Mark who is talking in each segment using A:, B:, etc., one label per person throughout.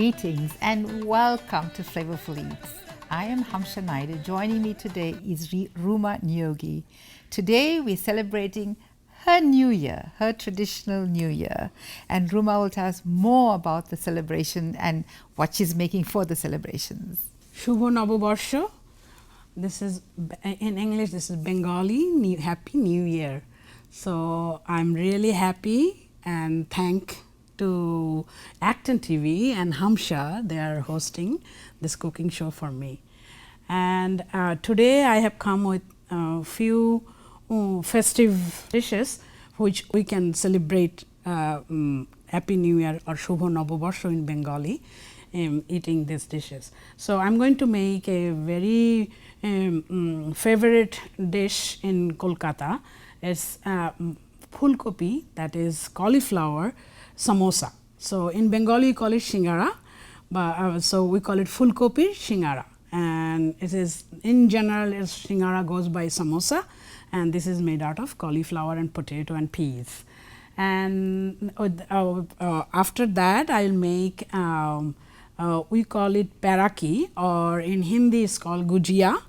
A: Greetings and welcome to Flavourful Eats. I am Hamsha Naidu. Joining me today is Ruma Neogy. Today we're celebrating her New Year, her traditional New Year. And Ruma will tell us more about the celebration and what she's making for the celebrations.
B: Shubho Noboborsho. This is, in English, this is Bengali Happy New Year. So I'm really happy and thank to ActonTV and Hamsha. They are hosting this cooking show for me. And today I have come with a few festive dishes which we can celebrate Happy New Year or Shubho Noboborsho in Bengali, eating these dishes. So I'm going to make a very favorite dish in Kolkata. It's Phulkopir, that is cauliflower samosa. So in Bengali we call it Shingara, but so we call it Phulkopir Shingara, and it is in general Shingara goes by samosa, and this is made out of cauliflower and potato and peas. And after that I will make we call it Peraki, or in Hindi it's called Gujjia.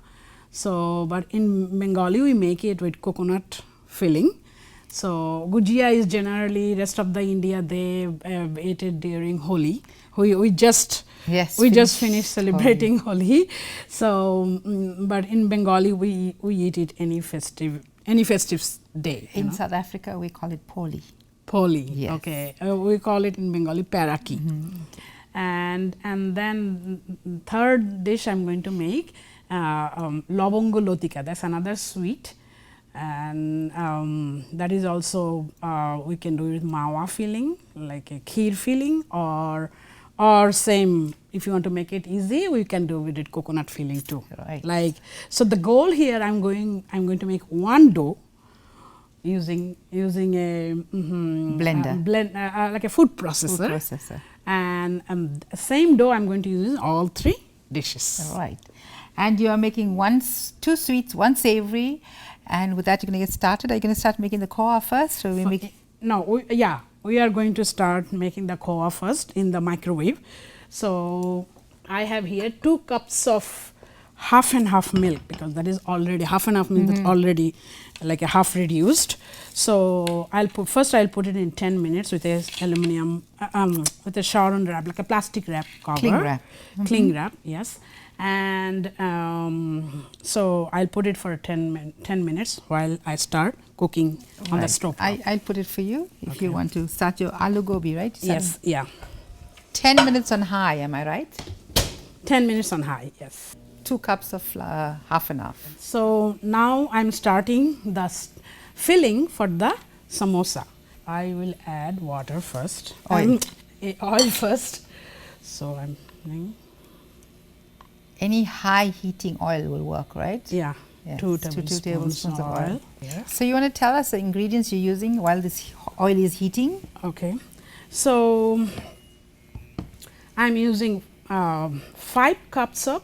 B: So, but in Bengali we make it with coconut filling. So, Gujjia is generally rest of the India they ate it during Holi. We just finished celebrating Holi. So, but in Bengali we eat it any festive day.
A: In South Africa we call it Poli.
B: Poli,
A: yes.
B: Okay. We call it in Bengali Peraki. And then third dish I am going to make Labang Latika. That's another sweet, and that is also we can do it with mawa filling, like a kheer filling, or same, if you want to make it easy, we can do with it coconut filling too.
A: Right.
B: Like, so the goal here I'm going to make one dough using a blender, like a food processor. And same dough I'm going to use in all three dishes.
A: All right. And you are making two sweets, one savory, and with that you're going to get started. Are you going to start making the koa first? So
B: we are going to start making the koa first in the microwave. So I have here 2 cups of half and half milk, because that is already half and half milk, that's already like a half reduced. So I'll put it in 10 minutes with a aluminum with a Sharon wrap, like a plastic wrap cover, cling wrap, yes. And so I'll put it for 10 minutes while I start cooking on the stove.
A: I'll put it for you if you want to start your aloo gobi, right?
B: Yes, yeah.
A: 10 minutes on high, am I right?
B: 10 minutes on high, yes.
A: 2 cups of flour, half and half.
B: So now I'm starting the filling for the samosa. I will add water first. Oil first. So I'm doing.
A: Any high heating oil will work, right?
B: Yeah.
A: Yes.
B: 2
A: tablespoons of oil.
B: Yeah.
A: So you want to tell us the ingredients you're using while this oil is heating?
B: Okay. So I'm using 5 cups of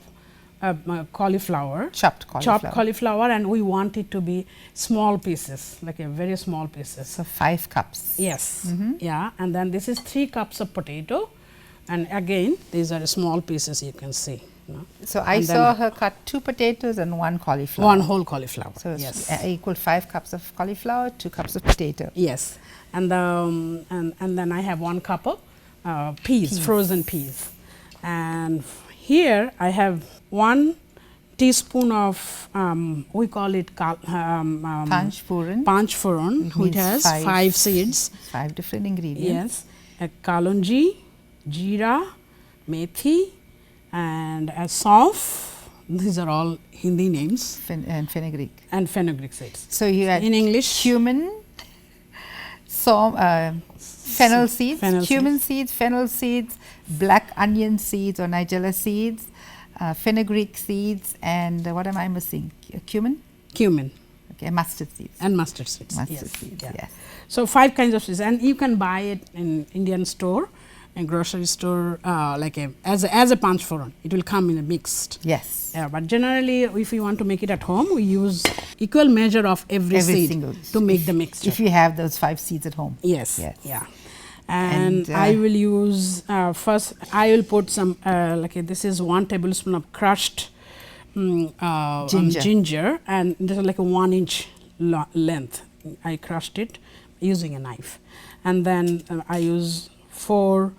B: cauliflower, chopped cauliflower, and we want it to be small pieces, like a very small pieces.
A: So 5 cups.
B: Yes. Yeah. And then this is 3 cups of potato, and again these are small pieces, you can see.
A: So I saw her cut 2 potatoes and 1 cauliflower.
B: 1 whole cauliflower.
A: So
B: yes.
A: Equal 5 cups of cauliflower, 2 cups of potato.
B: Yes. And then I have 1 cup of peas, frozen peas. And here I have 1 teaspoon of we call it Panch Phoron, which has 5 seeds.
A: 5 different ingredients.
B: Yes. Kalonji, jeera, methi, and sauf. These are all Hindi names.
A: And fenugreek.
B: And fenugreek seeds.
A: So you have
B: in English
A: cumin, fennel seeds, cumin seeds, fennel seeds, black onion seeds or nigella seeds, fenugreek seeds, and what am I missing? Cumin?
B: Cumin.
A: Okay, mustard seeds.
B: And mustard seeds.
A: Mustard seeds, yes.
B: So 5 kinds of seeds, and you can buy it in Indian store and grocery store, like as a Panch Phoron. It will come in a mixed.
A: Yes.
B: But generally, if you want to make it at home, we use equal measure of every seed to make the mixture.
A: If you have those 5 seeds at home.
B: Yes. Yeah. And I will use first. I will put some this is 1 tablespoon of crushed ginger, and this is like a 1 inch length. I crushed it using a knife, and then I use 4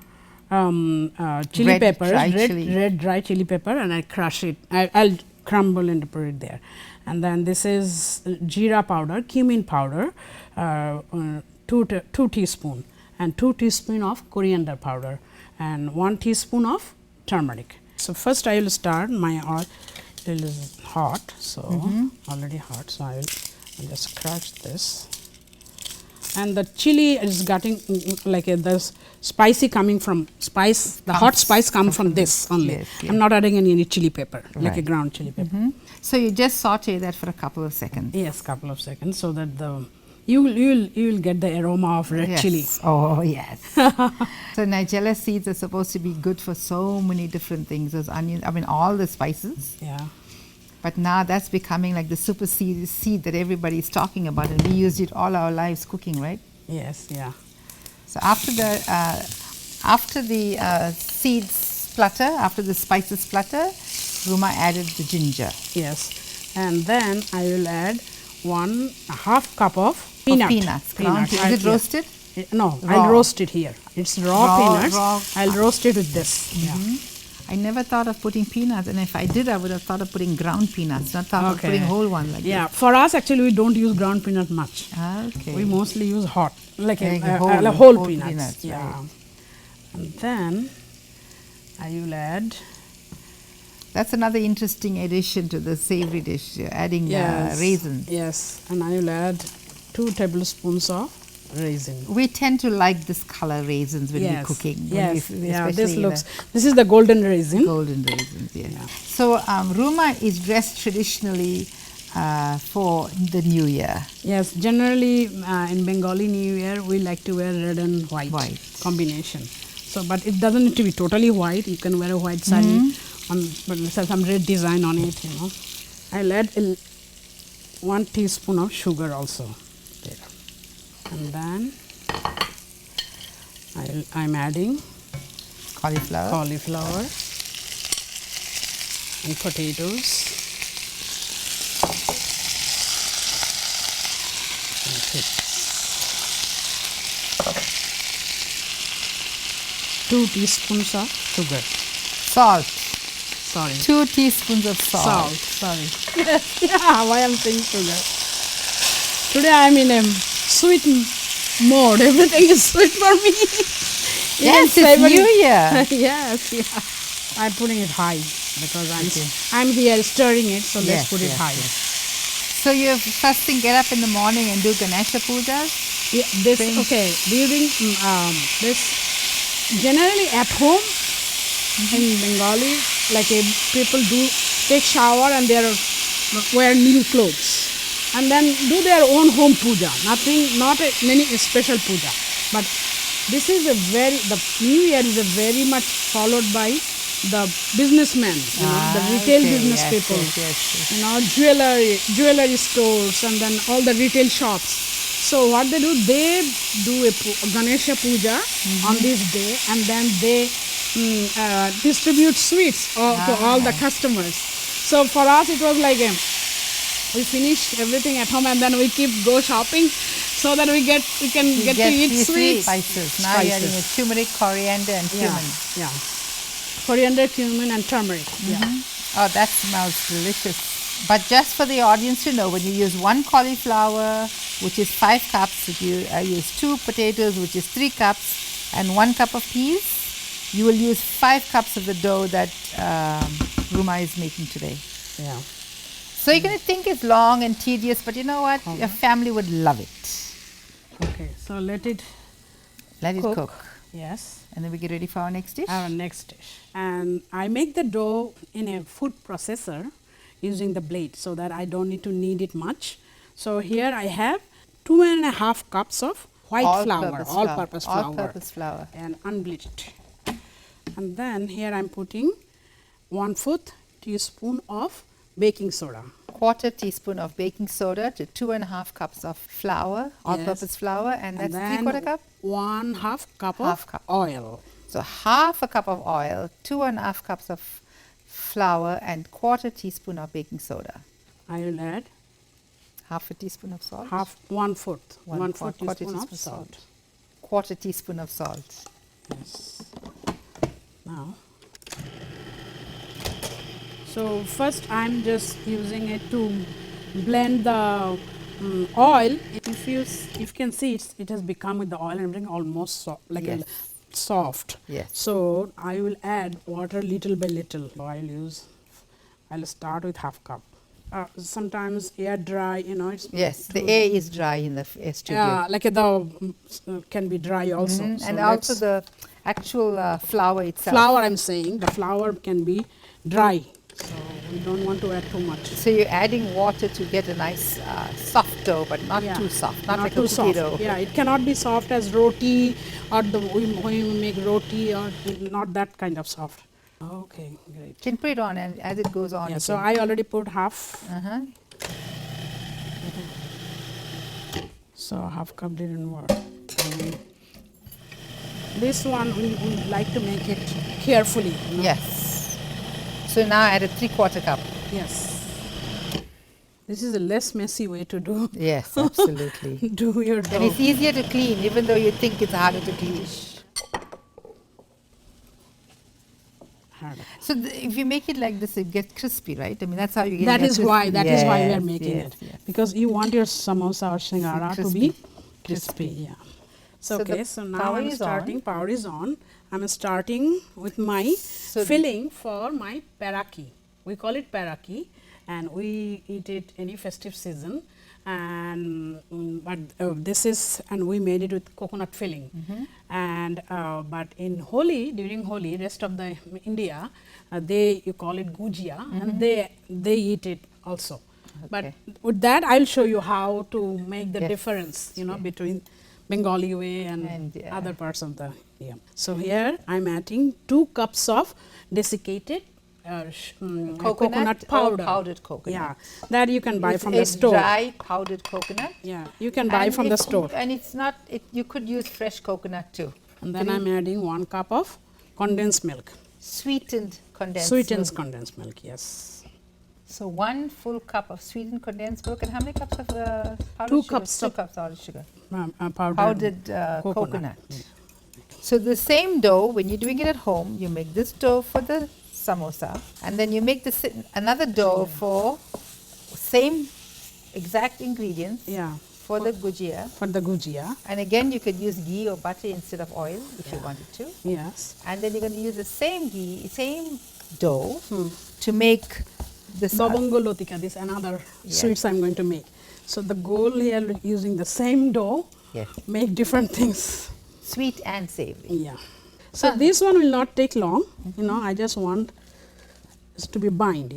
B: chili peppers, red dry chili pepper, and I crush it. I'll crumble and put it there. And then this is jeera powder, cumin powder, 2 teaspoon, and 2 teaspoon of coriander powder, and 1 teaspoon of turmeric. So first I will start. My oil is hot, so already hot. So I'll just crush this. And the chili is getting like the spicy coming from the hot spice comes from this only. Yes, yes. I'm not adding any chili pepper, like a ground chili pepper.
A: So you just saute that for a couple of seconds.
B: Yes, couple of seconds, so that you will get the aroma of red chili.
A: Oh yes. So Nigella seeds are supposed to be good for so many different things. Those onions, I mean all the spices.
B: Yeah.
A: But now that's becoming like the super seed that everybody is talking about, and we used it all our lives cooking, right?
B: Yes, yeah.
A: So after the seeds splutter, after the spices splutter, Ruma added the ginger.
B: Yes, and then I will add 1/2 cup of peanuts.
A: Is it roasted?
B: No, I'll roast it here. It's raw peanuts. I'll roast it with this. Yeah.
A: I never thought of putting peanuts, and if I did, I would have thought of putting ground peanuts, not thought of putting whole one like
B: this. For us actually we don't use ground peanut much.
A: Okay.
B: We mostly use hot, like a whole peanuts. Yeah. Right. And then I will add.
A: That's another interesting addition to the savory dish. You're adding raisins.
B: Yes, and I will add 2 tablespoons of raisin.
A: We tend to like this color raisins when we're cooking.
B: Yes, this is the golden raisin.
A: Golden raisins, yes. Yeah. So Ruma is dressed traditionally for the New Year.
B: Yes, generally in Bengali New Year we like to wear red and white combination. So, but it doesn't need to be totally white. You can wear a white sari but let's have some red design on it. I'll add 1 teaspoon of sugar also there. And then I'm adding
A: cauliflower
B: and potatoes and pickles. 2 teaspoons of sugar.
A: Salt.
B: Sorry.
A: 2 teaspoons of salt.
B: Sorry. Yeah, why I'm saying sugar. Today I'm in a sweet mode. Everything is sweet for me.
A: Yes, it's New Year.
B: Yes. I'm putting it high because I'm here stirring it. So let's put it high.
A: Yes. So you first thing get up in the morning and do Ganesha pujas.
B: Yeah, during this generally at home in Bengali, like people do take shower and they wear new clothes and then do their own home puja. Not many special puja, but this is the New Year is very much followed by the businessmen, the retail business people, jewelry stores, and then all the retail shops. So what they do a Ganesha puja on this day, and then they distribute sweets to all the customers. So for us it was like we finish everything at home and then we go shopping so that we can get to eat sweets.
A: Spices. Now you're adding turmeric, coriander, and cumin.
B: Yeah. Coriander, cumin, and turmeric.
A: Oh, that smells delicious. But just for the audience to know, when you use 1 cauliflower, which is 5 cups, if you use 2 potatoes, which is 3 cups, and 1 cup of peas, you will use 5 cups of the dough that Ruma is making today.
B: Yeah.
A: So you're going to think it's long and tedious, but you know what? Your family would love it.
B: Okay, so let it
A: cook.
B: Yes.
A: And then we get ready for our next dish?
B: Our next dish. And I make the dough in a food processor using the blade so that I don't need to knead it much. So here I have 2.5 cups of white flour, all-purpose flour, and unbleached. And then here I'm putting 1/4 teaspoon of baking soda.
A: 1/4 teaspoon of baking soda to 2.5 cups of flour, all-purpose flour, and that's
B: then
A: 3/4 cup?
B: 1/2 cup
A: Half
B: of
A: cup.
B: oil.
A: So half a cup of oil, 2.5 cups of flour, and 1/4 teaspoon of baking soda.
B: I will add
A: Half a teaspoon of salt.
B: 1/4
A: 1/4
B: teaspoon of
A: teaspoon
B: salt.
A: 1/4 teaspoon of salt.
B: Yes. Now, so first I'm just using it to blend the oil. If you can see, it has become with the oil and everything almost like
A: Yes.
B: a soft.
A: Yes.
B: So I will add water little by little. I'll start with 1/2 cup. Sometimes air dry, it's
A: Yes, the air is dry in the studio.
B: yeah, like can be dry also. So
A: And also the actual flour itself.
B: flour, I'm saying the flour can be dry, so we don't want to add too much.
A: So you're adding water to get a nice soft dough, but not too soft, not like
B: too
A: a cookie
B: soft.
A: dough.
B: Yeah, it cannot be soft as roti or when we make roti, or not that kind of soft. Okay, great.
A: You can put it on, and as it goes on.
B: Yeah,
A: you
B: so
A: can-
B: I already put half.
A: Uh-huh.
B: So 1/2 cup didn't work. This one we like to make it carefully.
A: Yes. So now add a 3/4 cup.
B: Yes. This is a less messy way to do
A: Yes, absolutely.
B: do your
A: And
B: dough.
A: it's easier to clean, even though you think it's harder to clean.
B: Harder.
A: So if you make it like this, it gets crispy, right? I mean, that's how you get
B: That is why we are
A: Yes,
B: making
A: yes,
B: it,
A: yes.
B: because you want your samosa or shingara to be
A: Crispy.
B: crispy. Yeah.
A: So
B: So
A: the
B: okay, so now
A: power
B: I'm
A: is
B: starting.
A: on.
B: Power is on. I'm starting with my
A: So
B: filling for my peraki. We call it peraki, and we eat it any festive season. And this is, and we made it with coconut filling. And but in Holi, during Holi, rest of the India, you call it Gujjia, and they eat it also. But
A: Okay.
B: with that, I'll show you how to make the
A: Yes.
B: difference, between Bengali way and
A: yeah.
B: other parts of the India. So here I'm adding 2 cups of desiccated coconut powder.
A: Or powdered coconut.
B: Yeah, that you can buy
A: It's
B: from the
A: a
B: store.
A: dry powdered coconut.
B: Yeah, you can buy
A: And
B: from the
A: it's-
B: store.
A: And it's not, you could use fresh coconut too.
B: And then I'm adding 1 cup of condensed milk.
A: Sweetened condensed
B: Sweetened
A: milk.
B: condensed milk, yes.
A: So 1 full cup of sweetened condensed milk. And how many cups of powdered
B: 2
A: sugar?
B: cups
A: 2
B: of-
A: cups powdered sugar.
B: Powdered,
A: Coconut. So the same dough, when you're doing it at home, you make this dough for the samosa, and then you make another dough for same exact ingredients
B: Yeah,
A: for the gujjia.
B: for the gujjia.
A: And again, you could use ghee or butter instead of oil if you wanted to.
B: Yes.
A: And then you're going to use the same same dough to make this.
B: Labang Latika, this another sweets I'm going to make. So the goal here, using the same dough,
A: Yes.
B: make different things.
A: Sweet and savory.
B: Yeah. So this one will not take long. I just want it to be bind.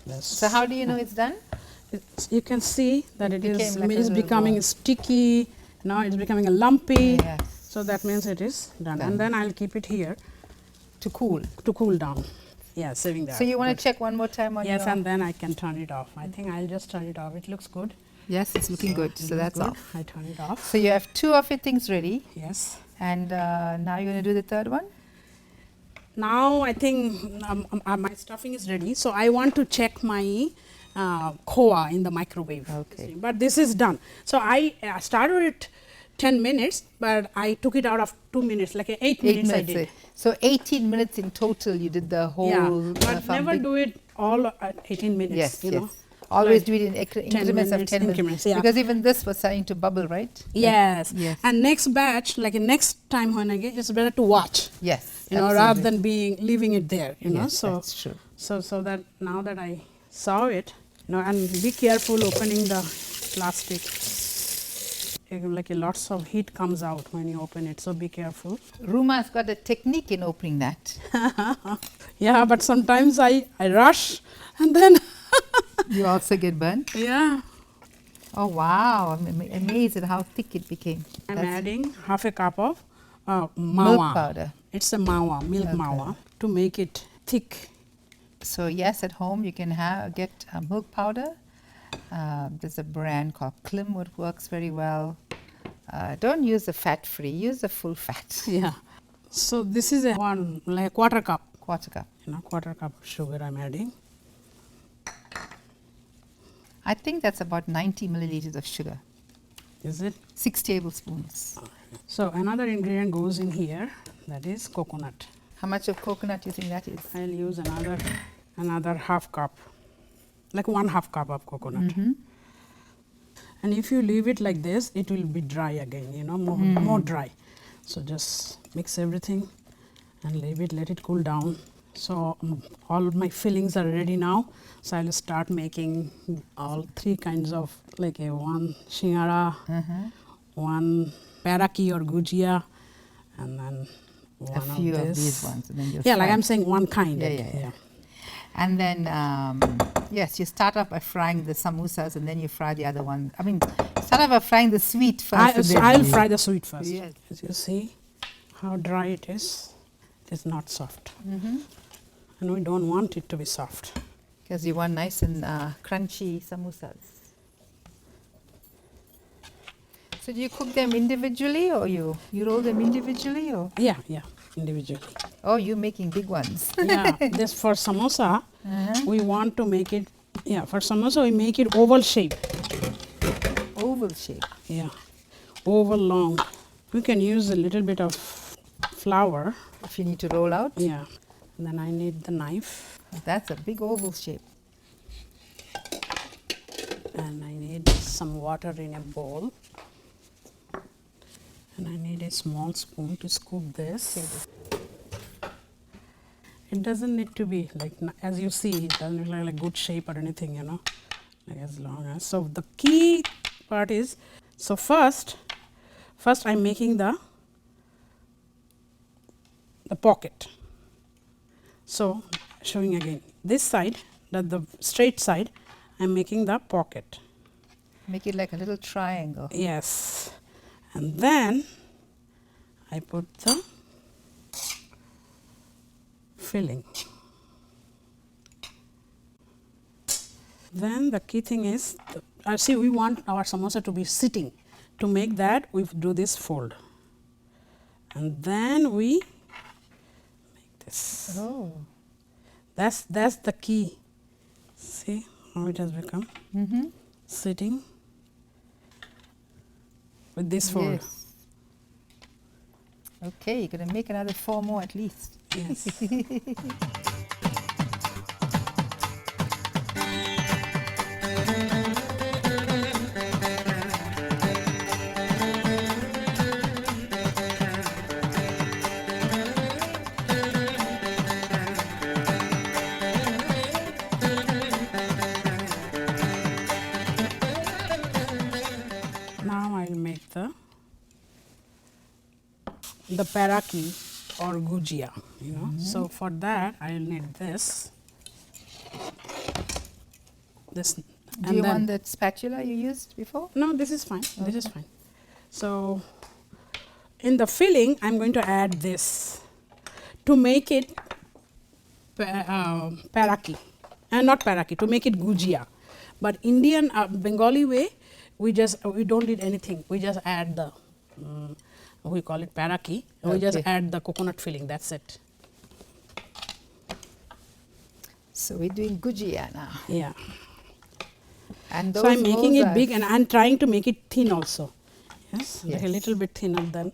B: Yes.
A: So how do you know it's done?
B: You can see that it is
A: became like a
B: is
A: little
B: becoming
A: ball.
B: sticky. Now it's becoming a lumpy.
A: Yes.
B: So that means it is done. And then I'll keep it here
A: To cool.
B: to cool down. Yeah, saving that.
A: So you want
B: Good.
A: to check one more time on
B: Yes,
A: your...
B: and then I can turn it off. I think I'll just turn it off. It looks good.
A: Yes, it's looking good. So that's
B: good.
A: off.
B: I turn it off.
A: So you have 2 of your things ready.
B: Yes.
A: And now you're going to do the third one?
B: Now I think my stuffing is ready. So I want to check my koa in the microwave.
A: Okay.
B: But this is done. So I started it 10 minutes, but I took it out of 2 minutes, like 8 minutes I did.
A: So 18 minutes in total you did the whole...
B: Yeah, but
A: from
B: never
A: big-
B: do it all at 18 minutes.
A: Yes,
B: you
A: yes.
B: know.
A: Always
B: Like
A: do it in increments of 10 minutes.
B: increments, yeah.
A: Because even this was starting to bubble, right?
B: Yes.
A: Yes.
B: And next batch, like next time when I get, it's better to watch.
A: Yes.
B: Rather than leaving it there.
A: Yes,
B: So
A: that's true.
B: So that now that I saw it, and be careful opening the plastic. Like lots of heat comes out when you open it, so be careful.
A: Ruma's got a technique in opening that.
B: Yeah, but sometimes I rush and then
A: You also get burnt?
B: yeah.
A: Oh, wow. I'm amazed at how thick it became.
B: I'm
A: That's
B: adding half a cup of mawa.
A: milk powder.
B: It's a mawa, milk mawa, to make it thick.
A: So yes, at home you can get milk powder There's a brand called Klim, which works very well. Don't use the fat-free, use the full fat.
B: Yeah. So this is a one like quarter cup.
A: Quarter cup.
B: Quarter cup of sugar I'm adding.
A: I think that's about 90 milliliters of sugar.
B: Is it?
A: 6 tablespoons.
B: So another ingredient goes in here, that is coconut.
A: How much of coconut do you think that is?
B: I'll use another half cup, like 1/2 cup of coconut. And if you leave it like this, it will be dry again, more dry. So just mix everything and leave it, let it cool down. So all my fillings are ready now. So I'll start making all 3 kinds of, like one shingara, one Peraki or Gujjia, and then one
A: A few
B: of
A: of
B: this.
A: these ones. And then you'll
B: Yeah, like
A: fry.
B: I'm saying one kind.
A: Yeah. And then, yes, you start off by frying the samosas and then you fry the other one. I mean, start off by frying the sweet first. and then
B: I'll
A: you-
B: fry the sweet first.
A: Yes.
B: As you see how dry it is. It is not soft. And we don't want it to be soft.
A: Because you want nice and crunchy samosas. So do you cook them individually or you roll them individually or?
B: Yeah, individually.
A: Oh, you're making big ones.
B: Yeah, this for samosa, we want to make it, for samosa we make it oval shape.
A: Oval shape.
B: Yeah, oval long. We can use a little bit of flour.
A: If you need to roll out.
B: Yeah, and then I need the knife.
A: That's a big oval shape.
B: And I need some water in a bowl. And I need a small spoon to scoop this. It doesn't need to be like, as you see, it doesn't look like a good shape or anything, like as long as. So the key part is, so first I'm making the pocket. So showing again, this side, the straight side, I'm making the pocket.
A: Make it like a little triangle.
B: Yes. And then I put the filling. Then the key thing is, see, we want our samosa to be sitting. To make that, we do this fold. And then we make this.
A: Oh.
B: That's the key. See how it has become? Sitting with this fold.
A: Yes. Okay, you're going to make another 4 more at least.
B: Yes. Now I'll make the Peraki or Gujjia, So for that I'll need this.
A: Do you want that spatula you used before?
B: No, this is fine. This is fine. So in the filling, I'm going to add this to make it Peraki, and not Peraki, to make it Gujjia. But Indian Bengali way, we don't need anything. We just add the we call it Peraki. We just add the coconut filling. That's it.
A: So we're doing Gujjia now.
B: Yeah.
A: And those
B: So I'm making
A: rolls
B: it
A: are-
B: big, and I'm trying to make it thin also. Yes, like a
A: Yes.
B: little bit thinner than.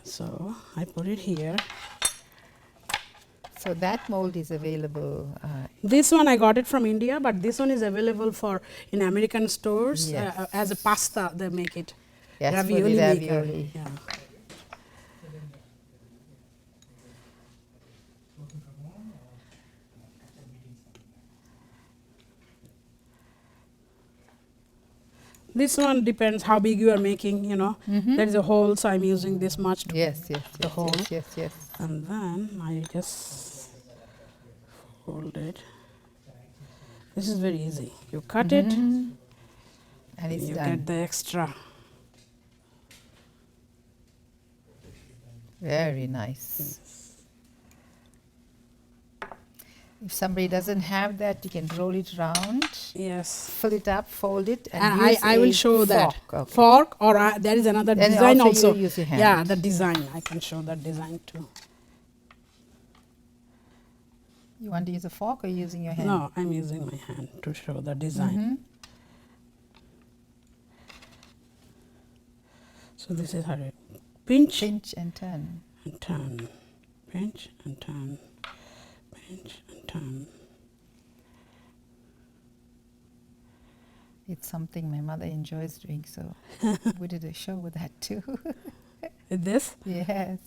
B: So I put it here.
A: So that mold is available.
B: This one I got it from India, but this one is available in American stores
A: Yes.
B: as a pasta. They make it.
A: Yes, for the
B: Ravioli maker.
A: ravioli.
B: Yeah. This one depends how big you are making, There is a hole, so I'm using this much to
A: Yes,
B: the hole.
A: yes.
B: And then I just fold it. This is very easy. You cut it,
A: And it's
B: you
A: done.
B: get the extra.
A: Very nice. If somebody doesn't have that, you can roll it round,
B: Yes.
A: fill it up, fold it, and
B: And
A: use
B: I will
A: a
B: show that.
A: fork. Okay.
B: Fork, or there is another
A: Then
B: design
A: also
B: also.
A: you use your hand.
B: Yeah, the design. I can show that design too.
A: You want to use a fork or using your hand?
B: No, I'm using my hand to show the design. So this is how it pinch
A: Pinch and turn.
B: and turn, pinch and turn, pinch and turn.
A: It's something my mother enjoys doing, so we did a show with that too.
B: With this?
A: Yes.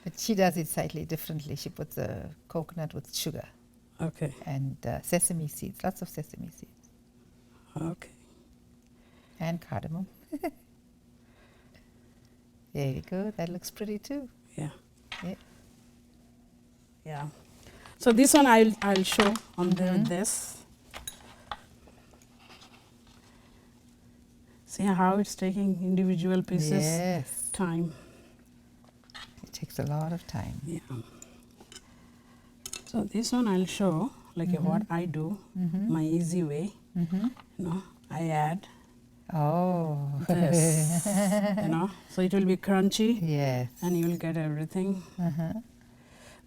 A: But she does it slightly differently. She puts the coconut with sugar
B: Okay.
A: and sesame seeds, lots of sesame seeds,
B: Okay.
A: and cardamom. There you go. That looks pretty too.
B: Yeah.
A: Yeah.
B: Yeah. So this one I'll show on this. See how it's taking individual pieces
A: Yes.
B: time.
A: It takes a lot of time.
B: Yeah. So this one I'll show like what I do, my easy way. You know, I add
A: Oh.
B: this. You know, so it will be crunchy.
A: Yes.
B: And you will get everything.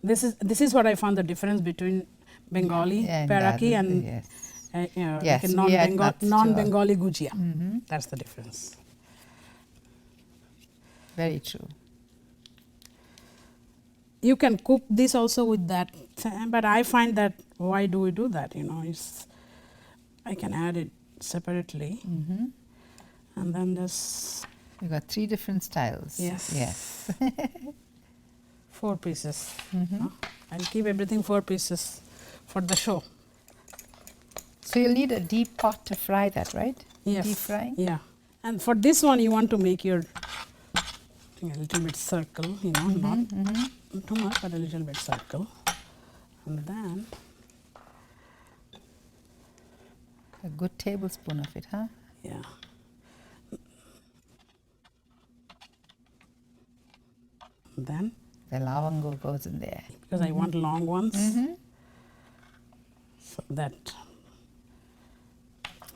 B: This is what I found the difference between Bengali
A: And
B: Peraki
A: other-
B: and
A: yes.
B: you know,
A: Yes,
B: like a
A: we add nuts to our-
B: non-Bengali Gujjia. That's the difference.
A: Very true.
B: You can cook this also with that, but I find that why do we do that? You know, I can add it separately, and then this
A: You got 3 different styles.
B: Yes.
A: Yes.
B: 4 pieces. I'll keep everything 4 pieces for the show.
A: So you'll need a deep pot to fry that, right?
B: Yes.
A: Deep frying.
B: Yeah. And for this one, you want to make your a little bit circle, you know, not too much, but a little bit circle. And then
A: A good tablespoon of it, huh?
B: yeah. And then
A: The lavango goes in there.
B: because I want long ones, so that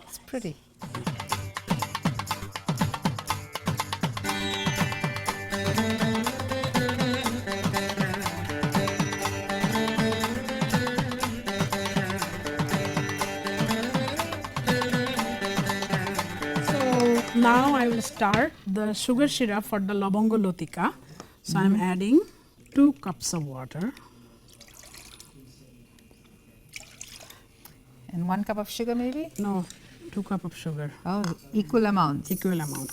A: It's pretty.
B: So now I will start the sugar syrup for the Labang Latika. So I'm adding 2 cups of water.
A: And 1 cup of sugar maybe?
B: No, 2 cups of sugar,
A: Oh, equal amounts.
B: equal amount.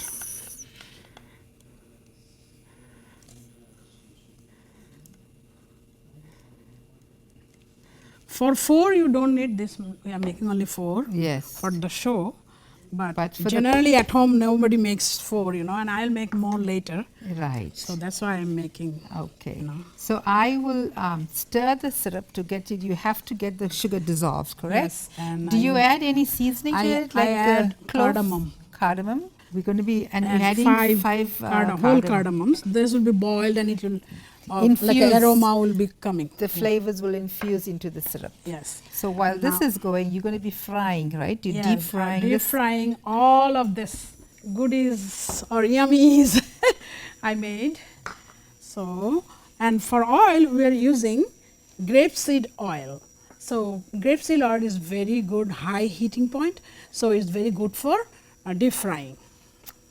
B: For 4, you don't need this. We are making only 4
A: Yes.
B: for the show. But
A: for the-
B: generally at home, nobody makes 4, you know, and I'll make more later.
A: Right.
B: So that's why I'm making.
A: Okay.
B: No.
A: So I will stir the syrup to get it. You have to get the sugar dissolved, correct?
B: Yes, and
A: Do
B: I
A: you
B: will-
A: add any seasoning to it?
B: I add
A: clove?
B: cardamom.
A: Cardamom. We're going to be and
B: And
A: we're adding 5
B: whole cardamoms. This will be boiled and it will like
A: Infuse.
B: an aroma will be coming.
A: The flavors will infuse into the syrup.
B: Yes.
A: So while this
B: Now-
A: is going, you're going to be frying, right? You're
B: Yes,
A: deep frying
B: deep
A: this.
B: frying all of this goodies or yummies I made. So, and for oil we are using grapeseed oil. So grapeseed oil is very good high heating point. So it's very good for deep frying.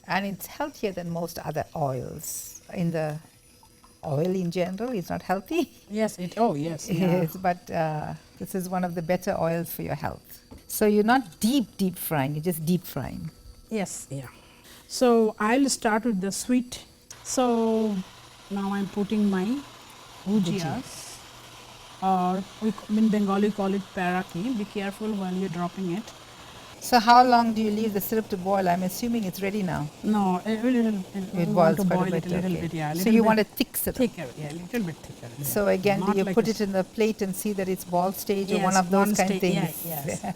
A: And it's healthier than most other oils. In the oil in general is not healthy.
B: Yes. Yes. Yeah.
A: Yes, but this is one of the better oils for your health. So you're not deep frying, you're just deep frying.
B: Yes. Yeah. So I'll start with the sweet. So now I'm putting my Gujjias, or in Bengali call it Peraki. Be careful while you're dropping it.
A: So how long do you leave the syrup to boil? I'm assuming it's ready now.
B: No, a little.
A: It
B: we
A: boils
B: want to
A: quite
B: boil
A: a bit.
B: it a little
A: okay.
B: bit. Yeah.
A: So you want a thick syrup.
B: thicker? Yeah, a little bit thicker. Yeah.
A: So again, do
B: Not
A: you
B: like
A: put
B: this.
A: it in the plate and see that it's ball stage or
B: Yes,
A: one of those
B: one
A: kind of
B: sta-
A: things?
B: yeah, yes.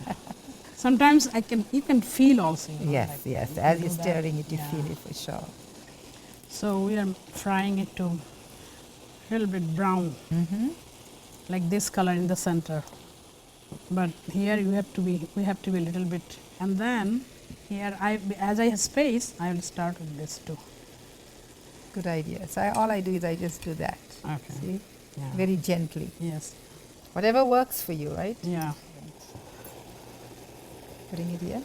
B: Sometimes you can feel also. You know,
A: Yes,
B: like
A: yes.
B: you
A: As
B: do
A: you're
B: that.
A: stirring it, you
B: Yeah.
A: feel it for sure.
B: So we are frying it to a little bit brown. like this color in the center. But here we have to be a little bit, and then here as I have space, I will start with this too.
A: Good idea. So all I do is I just do that.
B: Okay.
A: See?
B: Yeah.
A: Very gently.
B: Yes.
A: Whatever works for you, right?
B: Yeah.
A: Putting it here.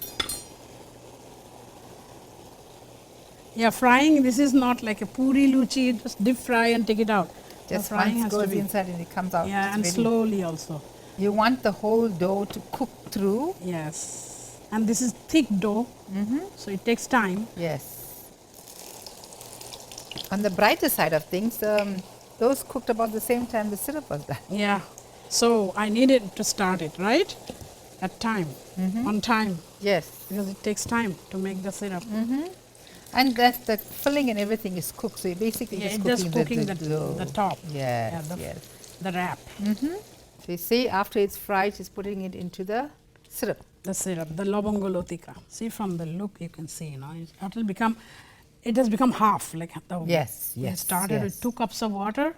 B: Yeah, frying, this is not like a poori luchi, just deep fry and take it out.
A: Just
B: the frying
A: once
B: has to
A: goes
B: be,
A: inside and it comes out.
B: yeah, and
A: ready.
B: slowly also.
A: You want the whole dough to cook through.
B: Yes. And this is thick dough, so it takes time.
A: Yes. On the brighter side of things, those cooked about the same time the syrup was done.
B: Yeah. So I needed to start it, right? At time, on time,
A: Yes.
B: because it takes time to make the syrup.
A: And that the filling and everything is cooked, so you're basically
B: Yeah,
A: just cooking,
B: the
A: dough.
B: the top.
A: Yes,
B: Yeah,
A: yes.
B: the wrap.
A: So you see, after it's fried, she's putting it into the syrup.
B: The syrup, the Labang Latika. See from the look, you can see, you know, it has become half. Like the
A: Yes,
B: we
A: yes,
B: started
A: yes.
B: with 2 cups of water.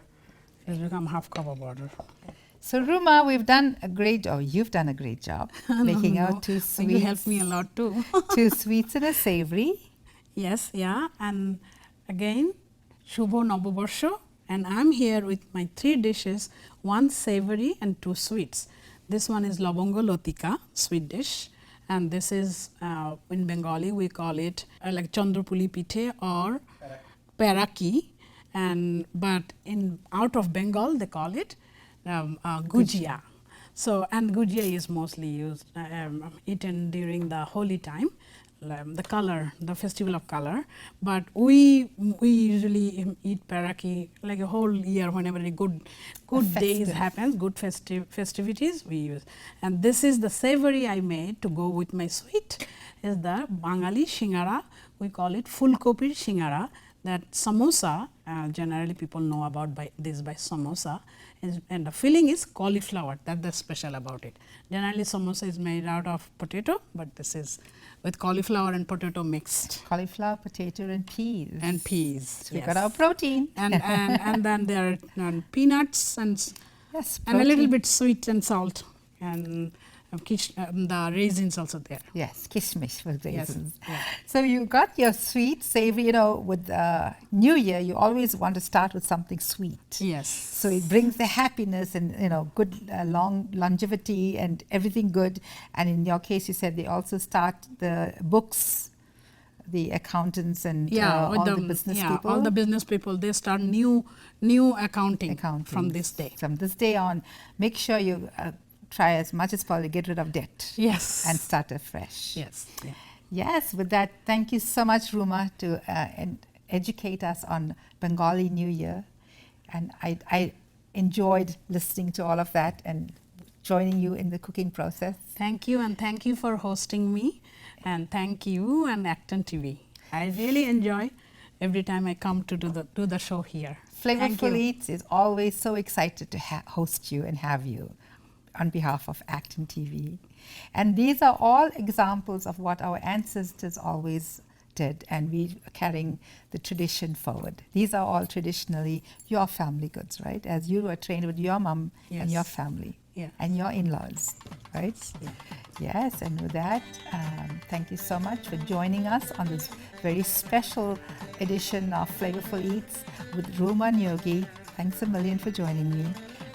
B: It has become half cup of water.
A: So Ruma, we've done a great, or you've done a great job making
B: No,
A: out two
B: You
A: sweets,
B: helped me a lot too.
A: two sweets and a savory.
B: Yes, yeah, and again, Shubho Noboborsho, and I'm here with my 3 dishes, 1 savory and 2 sweets. This one is Labang Latika, sweet dish, and this is in Bengali we call it like Chandrapuli Pithe or Peraki, and but in out of Bengal they call it Gujjia. So, and Gujjia is mostly used eaten during the holy time, the color, the festival of color. But we usually eat Peraki like a whole year whenever a good days happens, good festivities we use. And this is the savory I made to go with my sweet, is the Bengali Shingara. We call it Phulkopir Shingara. That samosa, generally people know about by samosa, and the filling is cauliflower. That's the special about it. Generally samosa is made out of potato, but this is with cauliflower and potato mixed.
A: Cauliflower, potato and peas.
B: And peas.
A: So we got our protein.
B: And then there are peanuts and
A: Yes,
B: and a little
A: protein.
B: bit sweet and salt, and the raisins also there.
A: Yes, kishmish with
B: Yes,
A: raisins.
B: yeah.
A: So you got your sweet, savory, you know, with New Year, you always want to start with something sweet.
B: Yes.
A: So it brings the happiness and, you know, good long longevity and everything good. And in your case, you said they also start the books, the accountants and all the business people.
B: all the business people, they start new accounting from this day.
A: From this day on, make sure you try as much as possible to get rid of debt.
B: Yes.
A: And start afresh.
B: Yes. Yeah.
A: Yes, with that, thank you so much, Ruma, to educate us on Bengali New Year. And I enjoyed listening to all of that and joining you in the cooking process.
B: Thank you, and thank you for hosting me, and thank you and ActonTV. I really enjoy every time I come to do the show here.
A: Flavourful Eats is always so excited to host you and have you on behalf of ActonTV. And these are all examples of what our ancestors always did, and we are carrying the tradition forward. These are all traditionally your family goods, right? As you were trained with your mom and your family and your in-laws, right?
B: Yeah.
A: Yes, and with that, thank you so much for joining us on this very special edition of Flavourful Eats with Ruma Neogy. Thanks a million for joining me.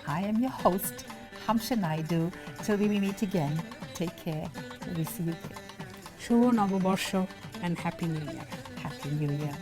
A: I am your host, Hamsha Naidu. Till we meet again, take care. We see you again.
B: Shubho Noboborsho and Happy New Year.
A: Happy New Year.